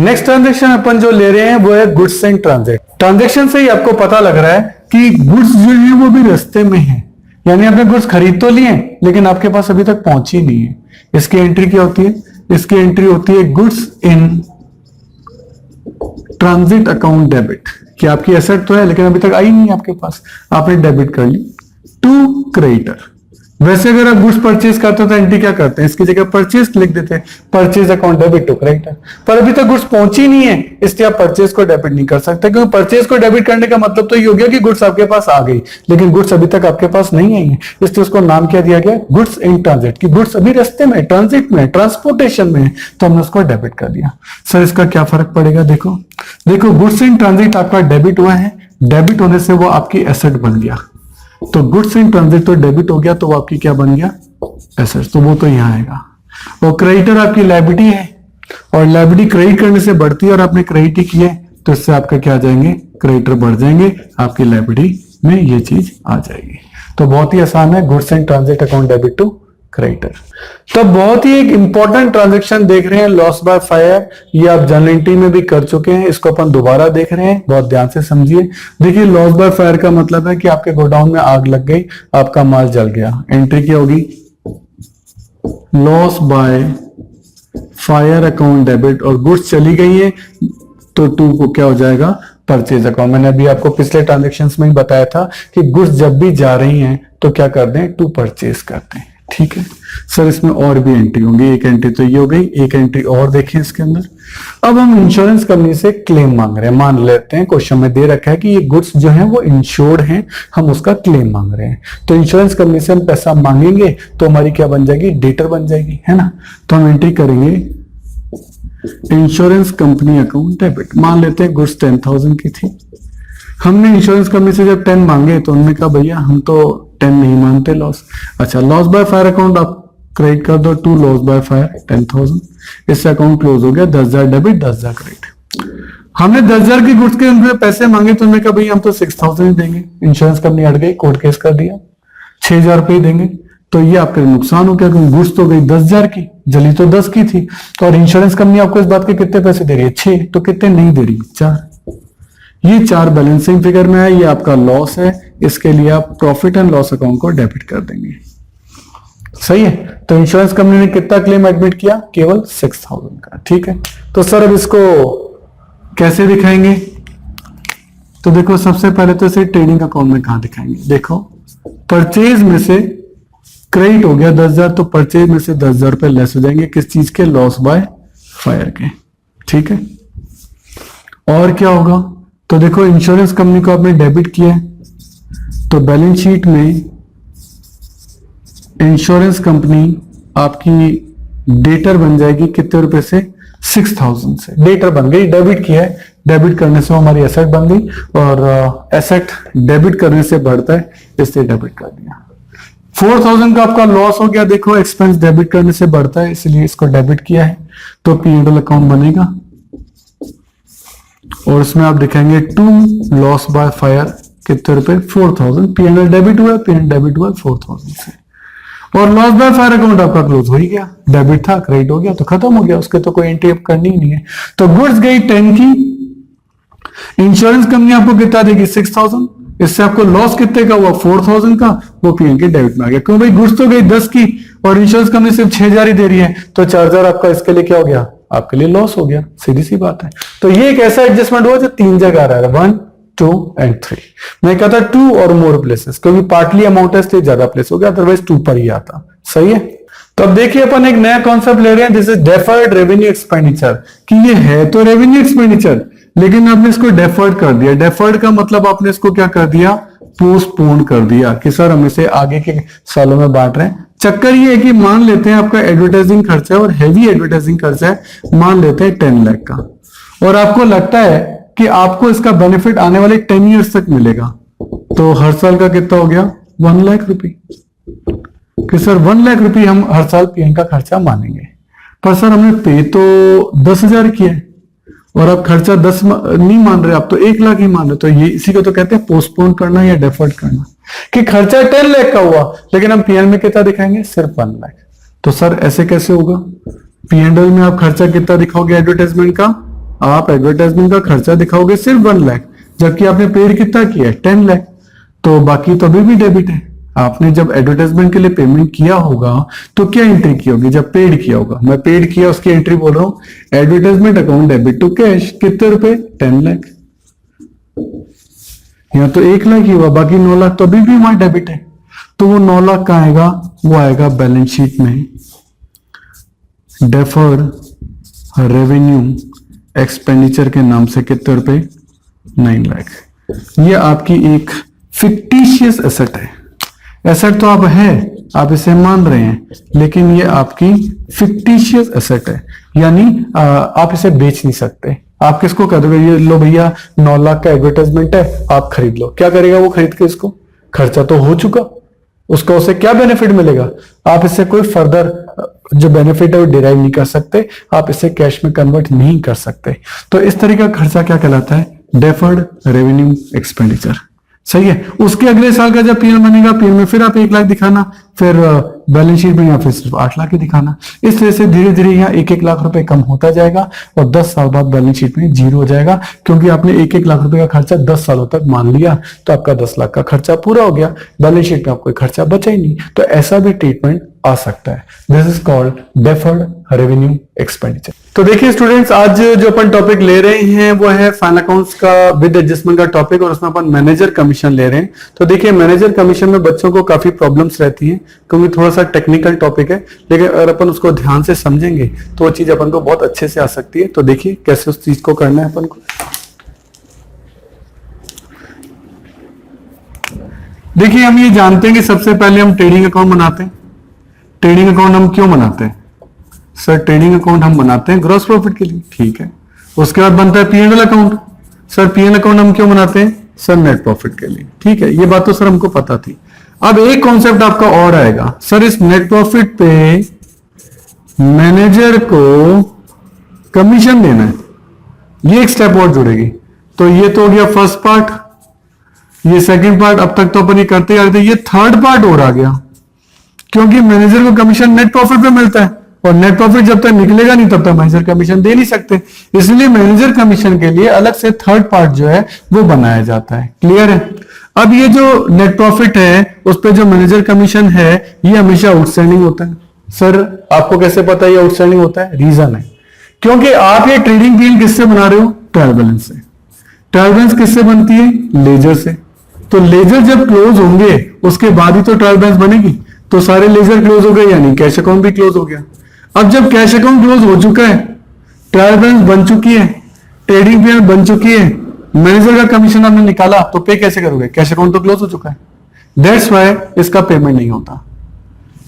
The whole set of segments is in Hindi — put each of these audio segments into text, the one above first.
नेक्स्ट ट्रांजेक्शन अपन जो ले रहे हैं वो है गुड्स एंड ट्रांजिट। ट्रांजेक्शन से ही आपको पता लग रहा है कि गुड्स जो है वो भी रास्ते में है, यानी आपने गुड्स खरीद तो लिए लेकिन आपके पास अभी तक पहुंची नहीं है। इसकी एंट्री क्या होती है? इसकी एंट्री होती है goods in transit account debit, कि आपकी एसेट तो है लेकिन अभी तक आई नहीं है आपके पास, आपने डेबिट कर ली टू क्रेडिटर। वैसे अगर आप गुड्स परचेज करते हो तो एंट्री क्या करते हैं? इसकी जगह परचेज लिख देते हैं, purchase account debit to creditor. पर अभी तक गुड्स पहुंची नहीं है इसलिए आप परचेज को डेबिट नहीं कर सकते, क्योंकि परचेज को डेबिट करने का मतलब तो ये हो गया कि गुड्स आपके पास आ गई, लेकिन गुड्स अभी तक आपके पास नहीं आई है, इसलिए उसको नाम क्या दिया गया? गुड्स इन ट्रांजिट, की गुड्स अभी रास्ते में, ट्रांजिट में, ट्रांसपोर्टेशन में, तो हमने उसको डेबिट कर दिया। सर इसका क्या फर्क पड़ेगा? देखो गुड्स इन ट्रांजिट आपका डेबिट हुआ है, डेबिट होने से वो आपकी एसेट बन गया, तो गुड्स इन ट्रांजिट तो डेबिट हो गया, तो वो आपकी क्या बन गया? एसेट, तो वो तो यहां आएगा। और क्रेडिटर आपकी लायबिलिटी है, और लायबिलिटी क्रेडिट करने से बढ़ती है, और आपने क्रेडिट ही किया तो इससे आपका क्या आ जाएंगे? क्रेडिटर बढ़ जाएंगे, आपकी लायबिलिटी में ये चीज आ जाएगी। तो बहुत ही आसान है, goods and transit account debit to creditor. तो बहुत ही एक इंपॉर्टेंट ट्रांजैक्शन देख रहे हैं, लॉस बाय फायर। ये आप जर्नल एंट्री में भी कर चुके हैं, इसको अपन दोबारा देख रहे हैं, बहुत ध्यान से समझिए। देखिए लॉस बाय फायर का मतलब है कि आपके गोडाउन में आग लग गई, आपका माल जल गया। एंट्री क्या होगी? Loss by fire account debit, और गुड्स चली गई है तो टू को क्या हो जाएगा? Purchase account. मैंने अभी आपको पिछले ट्रांजेक्शन्स में ही बताया था कि गुड्स जब भी जा रही हैं तो क्या कर दें? टू परचेज करते हैं। ठीक है सर, इसमें और भी एंट्री होंगी, एक एंट्री तो ये हो गई, एक एंट्री और देखें इसके अंदर। अब हम इंश्योरेंस कंपनी से क्लेम मांग रहे हैं, मान लेते हैं क्वेश्चन में दे रखा है कि ये गुड्स जो है वो इंश्योर्ड हैं, हम उसका क्लेम मांग रहे हैं। तो इंश्योरेंस कंपनी से हम पैसा मांगेंगे तो हमारी क्या बन जाएगी? डेटर बन जाएगी, है ना। तो हम एंट्री करेंगे इंश्योरेंस कंपनी अकाउंट डेबिट। मान लेते हैं गुड्स 10,000 की थी, हमने इंश्योरेंस कंपनी से जब 10 मांगे तो उन्होंने कहा भैया हम तो 10 नहीं मानते लॉस। अच्छा, लॉस बाय फायर अकाउंट आप क्रेडिट कर दो टू लॉस बाय फायर 10,000, इससे अकाउंट क्लोज हो गया। 10,000 डेबिट 10,000 क्रेडिट। हमने 10,000 की गुड्स के उनसे पैसे मांगे तो उन्होंने कहा भैया हम तो 6,000 ही देंगे। इंश्योरेंस कंपनी अट गई, कोर्ट केस कर दिया, 6,000 रुपये देंगे। तो ये आपके नुकसान हो गया, क्योंकि गुड्स तो गई 10,000 की, जली तो 10 की थी। तो और इंश्योरेंस कंपनी आपको इस बात के कितने पैसे दे रही है? 6, तो कितने नहीं दे रही? 4। ये 4 बैलेंसिंग फिगर में है, ये आपका लॉस है, इसके लिए आप प्रॉफिट एंड लॉस अकाउंट को डेबिट कर देंगे। सही है। तो इंश्योरेंस कंपनी ने कितना क्लेम एडमिट किया? केवल 6,000 का। ठीक है, तो सर अब इसको कैसे दिखाएंगे? तो देखो सबसे पहले तो इसे ट्रेडिंग अकाउंट में कहां दिखाएंगे? देखो परचेज में से क्रेडिट हो गया 10,000, तो परचेज में से 10,000 रुपए लेस हो जाएंगे, किस चीज के? लॉस बाय फायर के। ठीक है, और क्या होगा? तो देखो इंश्योरेंस कंपनी को आपने डेबिट किया है, तो बैलेंस शीट में इंश्योरेंस कंपनी आपकी डेटर बन जाएगी कितने रुपए से? 6,000 से डेटर बन गई। डेबिट किया है, डेबिट करने से हमारी एसेट बन गई, और एसेट डेबिट करने से बढ़ता है, इससे डेबिट कर दिया। 4,000 का आपका लॉस हो गया। देखो एक्सपेंस डेबिट करने से बढ़ता है, इसलिए इसको डेबिट किया है, तो P&L अकाउंट बनेगा, और इसमें आप दिखाएंगे टू लॉस बाय फायर कितने रुपए? 4,000। P&L डेबिट हुआ, P&L डेबिट हुआ 4,000 से, और लॉस बाय फायर अकाउंट आपका क्लोज हो ही गया। डेबिट था, क्रेडिट हो गया, तो खत्म हो गया, उसके तो कोई एंट्री करनी ही नहीं है। तो गुड्स गई 10 की, इंश्योरेंस कंपनी आपको कितना देगी? 6,000, इससे आपको लॉस कितने का हुआ? 4,000 का, वो P&L के डेबिट में आ गया। क्यों भाई? गुड्स तो गई 10 की और इंश्योरेंस कंपनी सिर्फ 6,000 ही दे रही है, तो 4,000 आपका इसके लिए क्या हो गया? आपके लिए लॉस हो गया, सीधी सी बात है। तो ये एक ऐसा एडजस्टमेंट हुआ जो 3 जगह आ रहा है, 1, 2 एंड 3। मैं कहता 2 और मोर प्लेसेस, क्योंकि पार्टली अमाउंट है इसलिए ज्यादा प्लेस हो गया, अदरवाइज 2 पर ही आता। सही है। तो अब देखिए अपन एक नया कॉन्सेप्ट ले रहे हैं, this is deferred revenue expenditure, कि ये है तो रेवेन्यू एक्सपेंडिचर लेकिन आपने इसको डेफर्ड कर दिया। डेफर्ड का मतलब आपने इसको क्या कर दिया? पोस्टपोन कर दिया, कि सर हम इसे आगे के सालों में बांट रहे हैं। चक्कर ये है कि मान लेते हैं आपका एडवर्टाइजिंग खर्चा है, और हैवी एडवर्टाइजिंग खर्चा है, मान लेते हैं 10 लाख का, और आपको लगता है कि आपको इसका बेनिफिट आने वाले 10 ईयर्स तक मिलेगा, तो हर साल का कितना हो गया? 1 लाख रुपए, कि सर 1 लाख रुपए हम हर साल P&L का खर्चा मानेंगे। पर सर हमने पे तो 10,000 किया है, और आप खर्चा 10 नहीं मान रहे, आप तो 1 लाख ही मान रहे। तो ये इसी को तो कहते हैं पोस्टपोन करना या डेफर्ड करना, कि खर्चा 10 लाख का हुआ लेकिन हम P&L में कितना दिखाएंगे? सिर्फ 1 लाख। तो सर ऐसे कैसे होगा? P&L में आप खर्चा कितना दिखाओगे एडवर्टाइजमेंट का? आप एडवर्टाइजमेंट का खर्चा दिखाओगे सिर्फ 1 लाख, जबकि आपने पेड कितना किया है 10 लाख, तो बाकी तो अभी भी डेबिट है। आपने जब एडवर्टाइजमेंट के लिए पेमेंट किया होगा तो क्या एंट्री की होगी? जब पेड किया होगा, मैं पेड किया उसकी एंट्री बोल रहा हूं, advertisement account debit to cash, कितने रुपए? 10 लाख। यहाँ तो 1 लाख ही हुआ, बाकी 9 लाख तो अभी भी वहां डेबिट है। तो वो 9 लाख कहाँ आएगा? वो आएगा बैलेंस शीट में डेफर्ड रेवेन्यू एक्सपेंडिचर के नाम से, कितने रुपए? 9 लाख। ये आपकी एक फिक्टिशियस एसेट है। एसेट तो आप है, आप इसे मान रहे हैं, लेकिन ये आपकी फिक्टिशियस एसेट है, यानी आप इसे बेच नहीं सकते। आप किसको कह दोगे ये लो भैया 9 लाख का एडवर्टाइजमेंट है, आप खरीद लो, क्या करेगा वो खरीद के? इसको खर्चा तो हो चुका, उसका उसे क्या बेनिफिट मिलेगा? आप इससे कोई फर्दर जो बेनिफिट है वो डिराइव नहीं कर सकते, आप इसे कैश में कन्वर्ट नहीं कर सकते। तो इस तरह का खर्चा क्या कहलाता है? Deferred revenue expenditure. सही है। उसके अगले साल का जब पीएल बनेगा, पीएल में फिर आप 1 लाख दिखाना, फिर बैलेंस शीट में या फिर सिर्फ 8 लाख ही दिखाना। इस तरह से धीरे धीरे यहाँ 1-1 लाख रुपए कम होता जाएगा और 10 साल बाद बैलेंस शीट में 0 हो जाएगा, क्योंकि आपने 1-1 लाख रुपए का खर्चा 10 सालों तक मान लिया, तो आपका 10 लाख का खर्चा पूरा हो गया, बैलेंस शीट में आपको कोई खर्चा बचा ही नहीं। तो ऐसा भी ट्रीटमेंट आ सकता है। This is called deferred revenue expenditure. तो देखिए स्टूडेंट्स, आज जो अपन टॉपिक ले रहे हैं वो है फाइनल अकाउंट्स का विद एडजस्टमेंट का टॉपिक, और उसमें अपन मैनेजर कमीशन ले रहे हैं। तो देखिए मैनेजर कमीशन में बच्चों को काफी प्रॉब्लम्स रहती हैं, क्योंकि थोड़ा सा टेक्निकल टॉपिक है, लेकिन अगर अपन उसको ध्यान से समझेंगे तो वो चीज अपन को बहुत अच्छे से आ सकती है। तो देखिए कैसे उस चीज को करना है अपन को। देखिए हम ये जानते हैं कि सबसे पहले हम ट्रेडिंग अकाउंट बनाते हैं। ट्रेडिंग अकाउंट हम क्यों बनाते हैं? सर ट्रेडिंग अकाउंट हम बनाते हैं ग्रॉस प्रॉफिट के लिए, ठीक है। उसके बाद बनता है PNL account. Sir PNL account हम क्यों बनाते हैं? सर नेट प्रॉफिट के लिए, ठीक है। ये बात तो सर हमको पता थी। अब एक कॉन्सेप्ट आपका और आएगा, सर इस नेट प्रॉफिट पे मैनेजर को कमीशन देना है, ये एक स्टेप और जुड़ेगी। तो ये तो हो गया फर्स्ट पार्ट, ये सेकंड पार्ट, अब तक तो अपन ये करते आ रहे थे। ये थर्ड पार्ट और आ गया, क्योंकि मैनेजर को कमीशन नेट प्रॉफिट पे मिलता है, और नेट प्रॉफिट जब तक निकलेगा नहीं तब तक मैनेजर कमीशन दे नहीं सकते। इसलिए मैनेजर कमीशन के लिए अलग से थर्ड पार्ट जो है वो बनाया जाता है। क्लियर है? अब ये जो नेट प्रॉफिट है उस पे जो मैनेजर कमीशन है ये हमेशा आउटस्टैंडिंग होता है। सर आपको कैसे पता है ये आउटस्टैंडिंग होता है? रीजन है, क्योंकि आप ये ट्रेडिंग पीएल किससे बना रहे हो? ट्रायल बैलेंस से। ट्रायल बैलेंस किससे बनती है? लेजर से। तो लेजर जब क्लोज होंगे उसके बाद ही तो ट्रायल बैलेंस बनेगी। तो सारे लेजर क्लोज हो गए, यानी कैश अकाउंट भी क्लोज हो गया। अब जब कैश अकाउंट क्लोज हो चुका है, ट्रायल बैलेंस बन चुकी है, ट्रेडिंग पीएल बन चुकी है, मैनेजर का कमीशन आपने निकाला, तो पे कैसे करोगे? कैश अकाउंट तो क्लोज हो चुका है। दैट्स व्हाई इसका पेमेंट नहीं होता।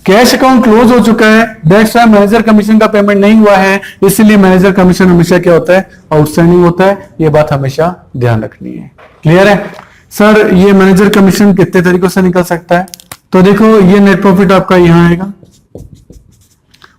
कैश अकाउंट क्लोज हो चुका है, दैट्स व्हाई मैनेजर कमीशन का पेमेंट नहीं हुआ है, इसलिए मैनेजर कमीशन हमेशा क्या होता है? आउटस्टैंडिंग होता है। ये बात हमेशा ध्यान रखनी है। क्लियर है? सर ये मैनेजर कमीशन कितने तरीकों से निकल सकता है? तो देखो ये नेट प्रॉफिट आपका यहां आएगा,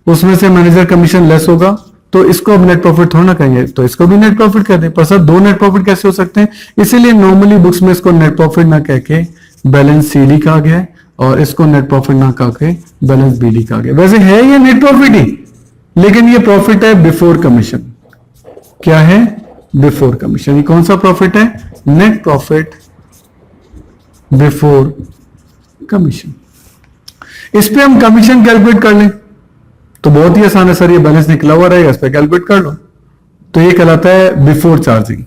उसमें से मैनेजर कमीशन लेस होगा, तो इसको अब नेट प्रॉफिट थोड़ा ना कहेंगे, तो इसको भी नेट प्रॉफिट कर दें। पर सर दो नेट प्रॉफिट कैसे हो सकते हैं? इसीलिए नॉर्मली बुक्स में इसको नेट प्रॉफिट ना कह के बैलेंस सीडी कहा गया है, और इसको नेट प्रॉफिट ना कह के बैलेंस बीडी कहा गया। वैसे है ये नेट प्रॉफिट ही, लेकिन ये प्रॉफिट है बिफोर कमीशन। क्या है? Before commission. ये कौन सा प्रॉफिट है? Net profit before commission. इस पे हम कमीशन कैलकुलेट कर लें तो बहुत ही आसान है। सर ये बैलेंस निकला हुआ रहेगा, इस पे कैलकुलेट कर लो, तो ये कहलाता है बिफोर चार्जिंग।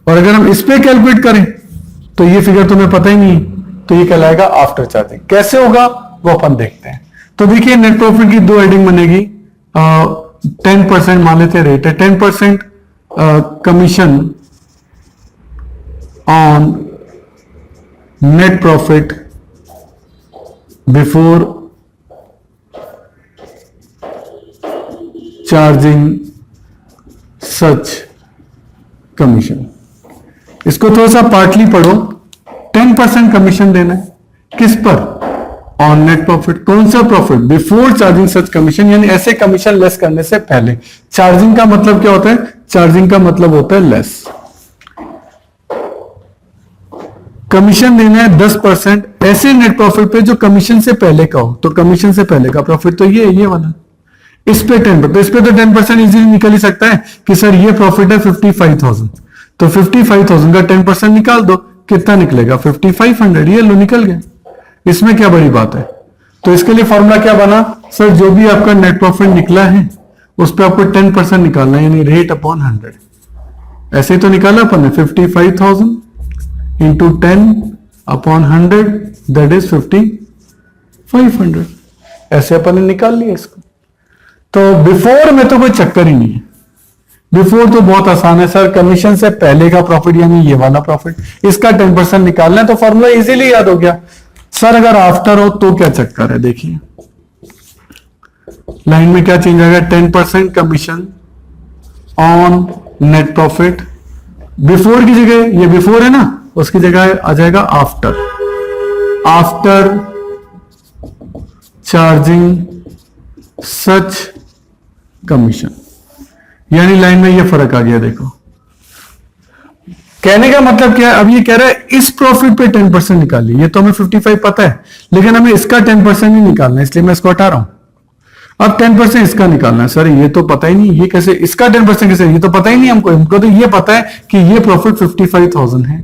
और अगर हम इस पे कैलकुलेट करें तो ये फिगर तुम्हें पता ही नहीं, तो ये कहलाएगा आफ्टर चार्जिंग। कैसे होगा वो अपन देखते हैं। तो देखिए नेट प्रॉफिट की दो हेडिंग बनेगी। 10% मान लेते रेट है, 10% commission on net profit before charging such commission. इसको थोड़ा सा पार्टली पढ़ो। 10% कमीशन देना है किस पर? On net profit. कौन सा प्रॉफिट? बिफोर चार्जिंग सच कमीशन, यानी ऐसे कमीशन लेस करने से पहले। चार्जिंग का मतलब क्या होता है? चार्जिंग का मतलब होता है लेस। कमीशन देना है 10% ऐसे नेट प्रॉफिट पे जो कमीशन से पहले का हो। तो कमीशन से पहले का प्रॉफिट तो ये वाला। इस पे 10%, तो इस पे तो 10% इजीली निकल ही सकता है कि सर ये प्रॉफिट है 55,000, तो 55,000 का 10% निकाल दो, कितना निकलेगा 5500, ये लो निकल गया, इसमें क्या बड़ी बात है। तो इसके लिए फॉर्मूला क्या बना सर, जो भी आपका नेट प्रॉफिट निकला है उस पर आपको 10% निकालना है, यानी रेट अपॉन 100। ऐसे ही तो निकाला अपन ने, 55,000 इंटू 10 अपॉन 100 दैट इज 5500, ऐसे अपन ने निकाल लिया इसको। तो बिफोर में तो कोई चक्कर ही नहीं है, बिफोर तो बहुत आसान है सर, कमीशन से पहले का प्रॉफिट यानी ये वाला प्रॉफिट, इसका 10% निकालना है, तो फॉर्मूला इजीली याद हो गया। सर अगर आफ्टर हो तो क्या चक्कर है, देखिए लाइन में क्या चेंज आएगा, 10% commission on net profit, before की जगह, ये बिफोर है ना, उसकी जगह आ जाएगा आफ्टर, आफ्टर चार्जिंग सच कमीशन, यानी लाइन में ये फर्क आ गया। देखो कहने का मतलब क्या है, अब ये कह रहा है इस प्रॉफिट पे 10% निकालिए, ये तो हमें 55 पता है, लेकिन हमें इसका 10% ही निकालना है, इसलिए मैं इसको हटा रहा हूं। अब 10% इसका निकालना है, सर ये तो पता ही नहीं, ये कैसे, इसका 10% कैसे, ये तो पता ही नहीं हमको तो ये पता है कि ये प्रॉफिट 55,000 है,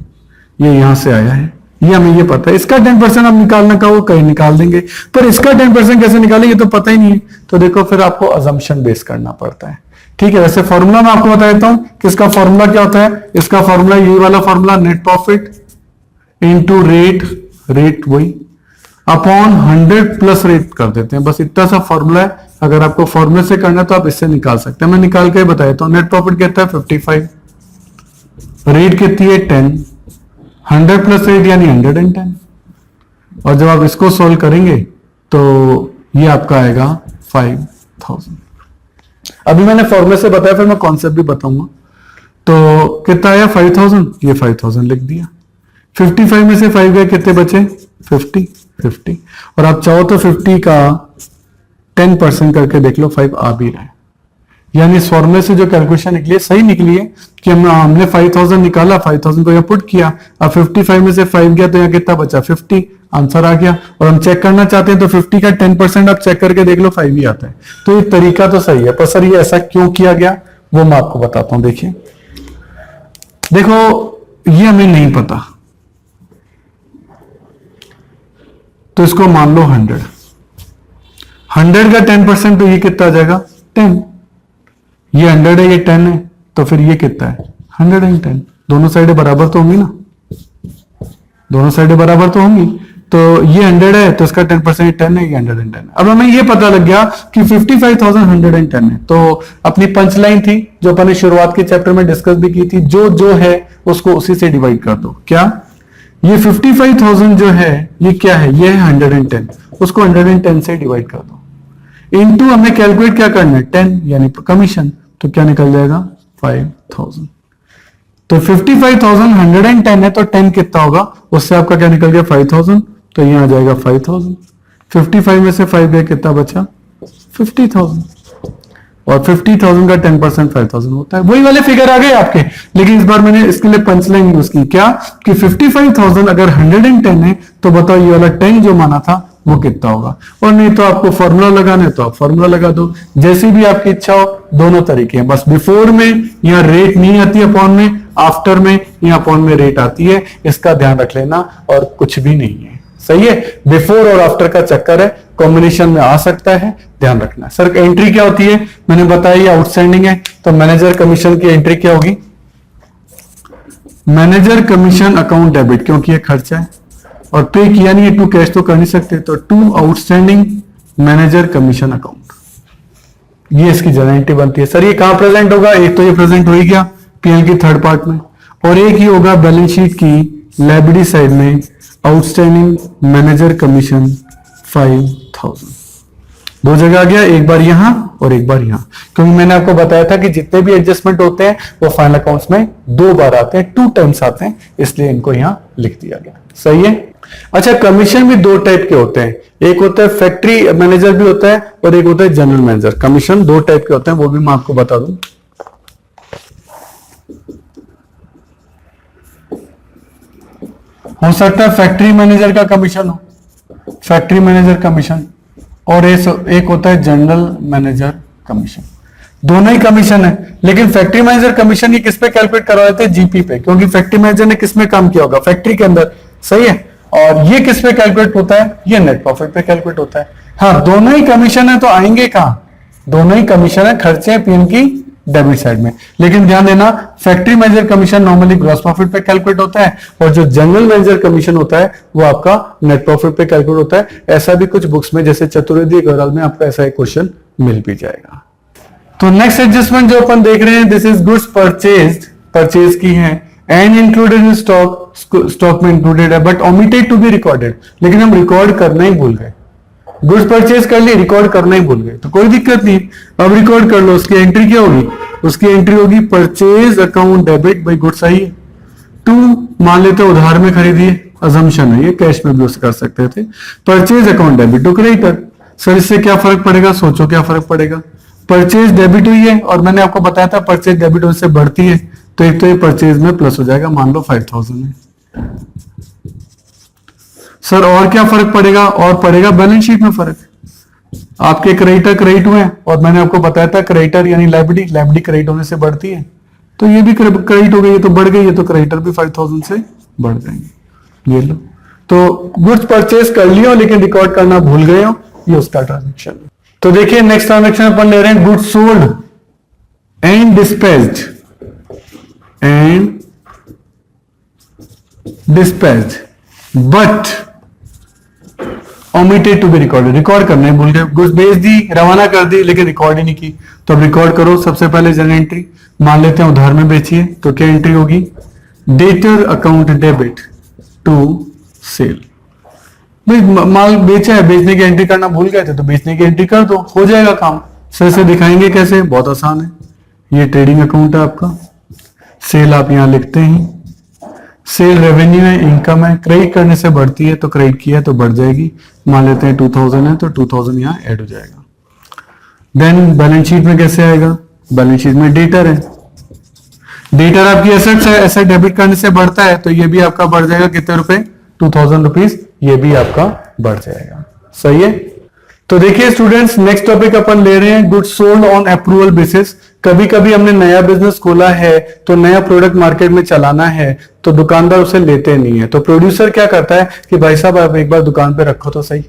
ये यहां से आया है, ये हमें ये पता है, इसका 10% हम निकालना का वो कहीं निकाल देंगे, पर इसका 10% कैसे निकालेंगे ये तो पता ही नहीं है। तो देखो फिर आपको अजम्पशन बेस करना पड़ता है, ठीक है। वैसे फॉर्मूला मैं आपको बता देता हूं कि इसका फॉर्मूला क्या होता है, इसका फॉर्मूला ये वाला formula, net profit into rate, rate वही अपॉन 100 प्लस रेट कर देते हैं, बस इतना सा फॉर्मूला है। अगर आपको फॉर्मूले से करना है तो आप इससे निकाल सकते हैं, मैं निकाल के बता देता हूं। नेट प्रॉफिट कितना है 55, रेट कितनी है 10, 100 प्लस रेट यानी 110, और जब आप इसको सोल्व करेंगे तो ये आपका आएगा 5000। अभी मैंने फॉर्मूले से बताया, फिर मैं कॉन्सेप्ट भी बताऊंगा। तो कितना आया 5000, ये 5000 लिख दिया, 55 में से 5 गए, कितने बचे 50, और आप चाहो तो 50 का 10% करके देख लो, 5 आ भी रहा है। यानी इस फॉर्मूले से जो कैलकुलेशन निकली है सही निकली है कि हमने 5000 निकाला, 5000 को यहाँ पुट किया, अब 55 में से 5 गया तो यहाँ कितना बचा 50, आंसर आ गया। और हम चेक करना चाहते हैं तो 50 का 10% आप चेक करके देख लो, 5 ही आता है। तो ये तरीका तो सही है, पर सर ये ऐसा क्यों किया गया वो मैं आपको बताता हूं। देखिए देखो ये हमें नहीं पता, तो इसको मान लो 100 का 10% तो ये कितना आ जाएगा 10, ये 100 है ये 10 है, तो फिर ये कितना है 110। दोनों साइडें बराबर तो होंगी ना, दोनों साइडें बराबर तो होंगी, तो ये 100 है तो इसका 10% 10 है, ये 110 है। अब हमें ये पता लग गया कि 55,110 है, तो अपनी पंच लाइन थी जो अपन ने शुरुआत के चैप्टर में डिस्कस भी की थी, जो है उसको उसी से डिवाइड कर दो। क्या ये 55,000 जो है ये क्या है, ये है 110, उसको 110 से डिवाइड कर दो, इनटू हमें कैलकुलेट क्या करना है 10 यानी कमीशन, तो क्या निकल जाएगा 5000। तो 55,110 है, तो 10 कितना होगा, उससे आपका क्या निकल गया 5000, तो यहां आ जाएगा 5000। 55 में से 5 गए, कितना बचा 50,000, और 50,000 का 10% 5000 होता है। वही वाले फिगर आ गए आपके, लेकिन इस बार मैंने इसके लिए पंचलाइन यूज की, क्या कि 55,000 अगर 110 है तो बताओ ये वाला 10 जो माना था वो कितना होगा। और नहीं तो आपको फॉर्मूला लगाना है तो आप फॉर्मूला लगा दो, जैसी भी आपकी इच्छा हो, दोनों तरीके हैं। बस बिफोर में यहाँ रेट नहीं आती अपॉन में, आफ्टर में यहाँ अपॉन में रेट आती है, इसका ध्यान रख लेना, और कुछ भी नहीं है। सही है, बिफोर और आफ्टर का चक्कर है, कॉम्बिनेशन में आ सकता है, ध्यान रखना। सर एंट्री क्या होती है, मैंने बताया आउटस्टैंडिंग है, तो मैनेजर कमीशन की एंट्री क्या होगी, मैनेजर कमीशन अकाउंट डेबिट, क्योंकि ये खर्चा है और पे किया नहीं है, टू कैश तो कर नहीं सकते, तो to outstanding manager commission account, ये इसकी जनरल एंट्री बनती है। सर ये कहां प्रेजेंट होगा, एक तो ये प्रेजेंट हो ही गया पीएल की थर्ड पार्ट में, और एक ही होगा बैलेंस शीट की लायबिलिटी साइड में, आउटस्टैंडिंग मैनेजर कमीशन 5000। दो जगह आ गया, एक बार यहां और एक बार यहां, क्योंकि मैंने आपको बताया था कि जितने भी एडजस्टमेंट होते हैं वो फाइनल अकाउंट्स में 2 बार आते हैं, 2 टाइम्स आते हैं, इसलिए इनको यहां लिख दिया गया। सही है। अच्छा, कमीशन भी 2 टाइप के होते हैं, एक होता है फैक्ट्री मैनेजर भी होता है और एक होता है जनरल मैनेजर। कमीशन 2 टाइप के होते हैं, वो भी मैं आपको बता दूं। हो सकता है फैक्ट्री मैनेजर का कमीशन हो, फैक्ट्री मैनेजर कमीशन और एक होता है जनरल मैनेजर कमीशन। दोनों ही कमीशन है, लेकिन फैक्ट्री मैनेजर कमीशन ये किस पे कैलकुलेट करवाए थे? जीपी पे, क्योंकि फैक्ट्री मैनेजर ने किस में काम किया होगा? फैक्ट्री के अंदर, सही है। और ये किस पे कैलकुलेट होता है? ये नेट प्रॉफिट पे कैलकुलेट होता है। हाँ, दोनों ही कमीशन है तो आएंगे कहां? दोनों ही कमीशन है, खर्चे पीएन की डेबिट साइड में। लेकिन ध्यान देना, factory manager commission normally gross profit पे कैलकुलेट होता है, और जो जनरल मैनेजर कमीशन होता है वो आपका नेट प्रॉफिट पे कैलकुलेट होता है। ऐसा भी कुछ बुक्स में, जैसे चतुर्वेदी गौरव में आपका ऐसा एक क्वेश्चन मिल भी जाएगा। तो नेक्स्ट एडजस्टमेंट जो अपन देख रहे हैं, this is goods purchased, purchase की है, and included in stock, stock में इंक्लूडेड है, but omitted to be recorded, लेकिन हम रिकॉर्ड करना ही भूल गए। गुड्स परचेज कर ली, रिकॉर्ड करना ही भूल गए, तो कोई दिक्कत नहीं, अब रिकॉर्ड कर लो। उसकी एंट्री क्या होगी? उसकी एंट्री होगी purchase account debit by goods. आई है। टू, मान लेते उधार में खरीदी है, अजम्पशन है, ये कैश में भी कर सकते थे। Purchase account debit to creditor. Sir इससे क्या फर्क पड़ेगा? सोचो क्या फर्क पड़ेगा। परचेज डेबिट हुई है, और मैंने आपको बताया था परचेज डेबिट से बढ़ती है, तो एक तो ये परचेज में प्लस हो जाएगा, मान लो 5000 है। सर और क्या फर्क पड़ेगा? और पड़ेगा बैलेंस शीट में फर्क। आपके क्रेडिटर क्रेडिट हुए, और मैंने आपको बताया था क्रेडिटर यानी लायबिलिटी, लायबिलिटी क्रेडिट होने से बढ़ती है, तो ये भी क्रेडिट हो गई, ये तो बढ़ गई है, तो क्रेडिटर भी 5000 से बढ़ जाएंगे। ये लो, तो गुड्स परचेज कर लियो लेकिन रिकॉर्ड करना भूल गए हो, ये उसका ट्रांजेक्शन। तो देखिए नेक्स्ट ट्रांजेक्शन अपन ले रहे हैं, goods sold and dispatched, but omitted to be recorded, record करना ही भूल गए। गुड्स बेच दी, रवाना कर दी, लेकिन रिकॉर्ड ही नहीं की, तो अब रिकॉर्ड करो। सबसे पहले जनरल एंट्री, मान लेते हैं उधार में बेची है, तो क्या एंट्री होगी? Debtor account debit to sale. भाई माल बेचा है, बेचने की एंट्री करना भूल गए थे, तो बेचने की एंट्री कर दो, हो जाएगा काम। सर से दिखाएंगे कैसे? बहुत आसान है। ये ट्रेडिंग अकाउंट है आपका, सेल आप यहां लिखते हैं, सेल रेवेन्यू है, इनकम है, क्रेडिट करने से बढ़ती है, तो क्रेडिट किया तो बढ़ जाएगी। मान लेते हैं 2000 है, तो 2000 यहां ऐड हो जाएगा। देन बैलेंस शीट में कैसे आएगा? बैलेंस शीट में डेटर है, डेटर आपकी एसेट्स है, एसेट डेबिट करने से बढ़ता है, तो ये भी आपका बढ़ जाएगा। कितने रुपए? 2000 रुपीज, ये भी आपका बढ़ जाएगा। सही है। तो देखिए स्टूडेंट्स, नेक्स्ट टॉपिक अपन ले रहे हैं goods sold on approval basis. कभी कभी हमने नया बिजनेस खोला है, तो नया प्रोडक्ट मार्केट में चलाना है, तो दुकानदार उसे लेते नहीं है, तो प्रोड्यूसर क्या करता है कि भाई साहब आप एक बार दुकान पे रखो तो सही,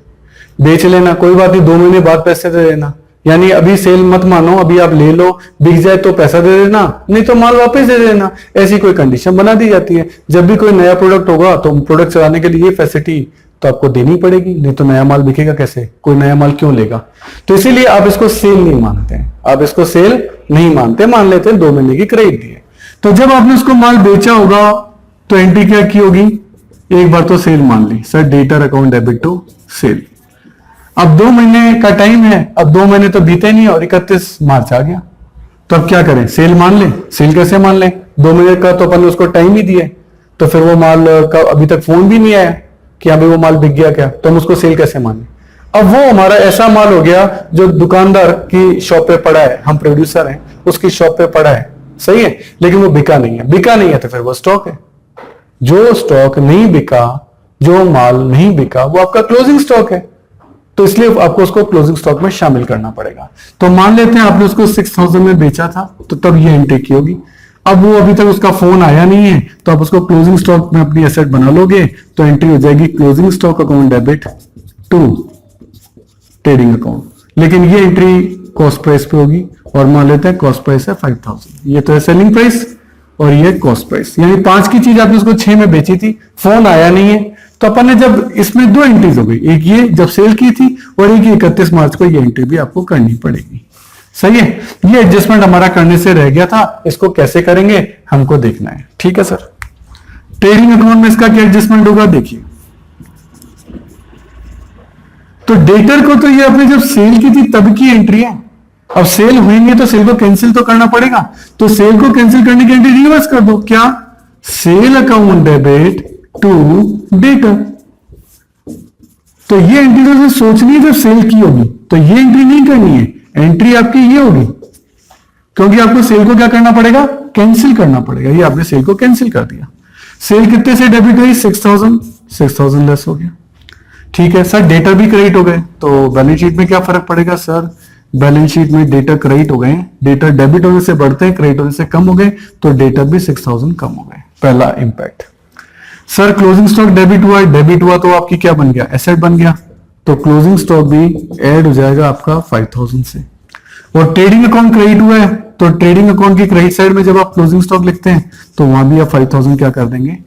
बेच लेना, कोई बात नहीं, 2 महीने बाद पैसे दे देना, यानी अभी सेल मत मानो, अभी आप ले लो, बिक जाए तो पैसा दे देना, नहीं तो माल वापस दे देना। ऐसी कोई कंडीशन बना दी जाती है। जब भी कोई नया प्रोडक्ट होगा तो प्रोडक्ट चलाने के लिए ये फैसिलिटी तो आपको देनी पड़ेगी, नहीं तो नया माल बिकेगा कैसे? कोई नया माल क्यों लेगा? तो इसीलिए आप इसको सेल नहीं मानते हैं, आप इसको सेल नहीं मानते, मान लेते हैं 2 महीने की क्रेडिट दी है। तो जब आपने उसको माल बेचा होगा तो एंट्री क्या की होगी? एक बार तो सेल मान ली, sir debtor account debit to sale. अब 2 महीने का टाइम है, अब 2 महीने तो बीते नहीं और 31 मार्च आ गया, तो अब क्या करें? सेल मान ले। सेल कैसे मान ले? 2 महीने का तो अपन ने उसको टाइम ही दिया, तो फिर वो माल का अभी तक फोन भी नहीं आया कि अभी वो माल बिक गया क्या, तो हम उसको सेल कैसे माने? अब वो हमारा ऐसा माल हो गया जो दुकानदार की शॉप पे पड़ा है, हम प्रोड्यूसर हैं, उसकी शॉप पे पड़ा है, सही है, लेकिन वो बिका नहीं है। बिका नहीं है तो फिर वो स्टॉक है। जो स्टॉक नहीं बिका, जो माल नहीं बिका, वो आपका क्लोजिंग स्टॉक है, तो इसलिए आपको उसको क्लोजिंग स्टॉक में शामिल करना पड़ेगा। तो मान लेते हैं आपने उसको 6000 में बेचा था, तो तब ये एंट्री की होगी। अब वो अभी तक उसका फोन आया नहीं है, तो आप उसको क्लोजिंग स्टॉक में अपनी एसेट बना लोगे, तो एंट्री हो जाएगी closing stock account debit to trading account. लेकिन ये एंट्री कॉस्ट प्राइस पे होगी, और मान लेते हैं कॉस्ट प्राइस है 5000, ये तो है सेलिंग प्राइस और ये कॉस्ट प्राइस, यानी 5 की चीज आपने उसको 6 में बेची थी, फोन आया नहीं है, तो अपन ने जब इसमें 2 एंट्रीज हो गई, एक ये जब सेल की थी और एक 31 मार्च को ये एंट्री भी आपको करनी पड़ेगी। सही है। ये एडजस्टमेंट हमारा करने से रह गया था, इसको कैसे करेंगे हमको देखना है। ठीक है सर। ट्रेडिंग अकाउंट में इसका क्या एडजस्टमेंट होगा देखिए। तो डेटर को तो ये आपने जब सेल की थी तब की एंट्री है, अब सेल हुई तो सेल को कैंसिल तो करना पड़ेगा, तो सेल को कैंसिल करने की एंट्री रिवर्स कर दो। क्या? Sale account debit to debtor. तो ये एंट्री तो सोचनी है जब सेल की होगी, तो ये एंट्री नहीं करनी है, एंट्री आपकी ये होगी, क्योंकि आपको सेल को क्या करना पड़ेगा? कैंसिल करना पड़ेगा। ये आपने सेल को कैंसिल कर दिया। सेल कितने से डेबिट हुई? 6000 लेस हो गया। ठीक है सर, डेटर भी क्रेडिट हो गए, तो बैलेंस शीट में क्या फर्क पड़ेगा सर? बैलेंस शीट में डेटर क्रेडिट हो गए, डेटर डेबिट होने से बढ़ते हैं, क्रेडिट होने से कम हो गए, तो डेटर भी 6000 कम हो गए, पहला impact. Sir closing stock debit हुआ, डेबिट हुआ तो आपकी क्या बन गया? एसेट बन गया, तो क्लोजिंग स्टॉक भी ऐड हो जाएगा आपका 5000 से। और ट्रेडिंग अकाउंट क्रेडिट हुआ है, तो ट्रेडिंग अकाउंट की क्रेडिट साइड में जब आप क्लोजिंग स्टॉक लिखते हैं तो वहां भी आप 5000 क्या कर देंगे?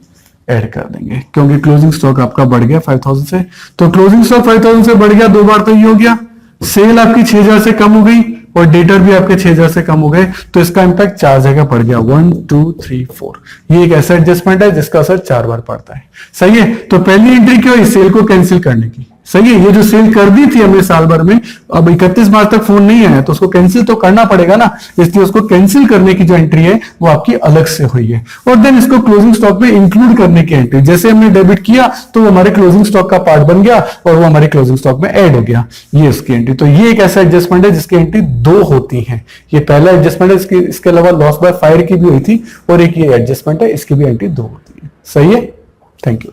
ऐड कर देंगे, क्योंकि क्लोजिंग स्टॉक आपका बढ़ गया 5000 से। तो क्लोजिंग स्टॉक 5000 से बढ़ गया, दो बार तो ये हो गया, सेल आपकी 6000 से कम हो गई और डेटर भी आपके 6000 से कम हो गए, तो इसका इंपैक्ट 4 जगह पड़ गया, 1 2 3 4। ये एक ऐसा एडजस्टमेंट है जिसका असर 4 बार पड़ता है। सही है, तो पहली एंट्री क्या हुई? सेल को कैंसिल करने की। सही है, ये जो सेल कर दी थी हमने साल भर में, अब 31 मार्च तक फोन नहीं आया तो उसको कैंसिल तो करना पड़ेगा ना, इसलिए उसको कैंसिल करने की जो एंट्री है वो आपकी अलग से हुई है। और देन इसको क्लोजिंग स्टॉक में इंक्लूड करने की एंट्री, जैसे हमने डेबिट किया तो वो हमारे क्लोजिंग स्टॉक का पार्ट बन गया और वो हमारे क्लोजिंग स्टॉक में ऐड हो गया, ये इसकी एंट्री। तो ये एक ऐसा एडजस्टमेंट है जिसकी एंट्री 2 होती है। ये पहला एडजस्टमेंट है, इसके अलावा लॉस बाय फायर की भी हुई थी और एक ये एडजस्टमेंट है, इसकी भी एंट्री 2 होती है। सही है, थैंक यू।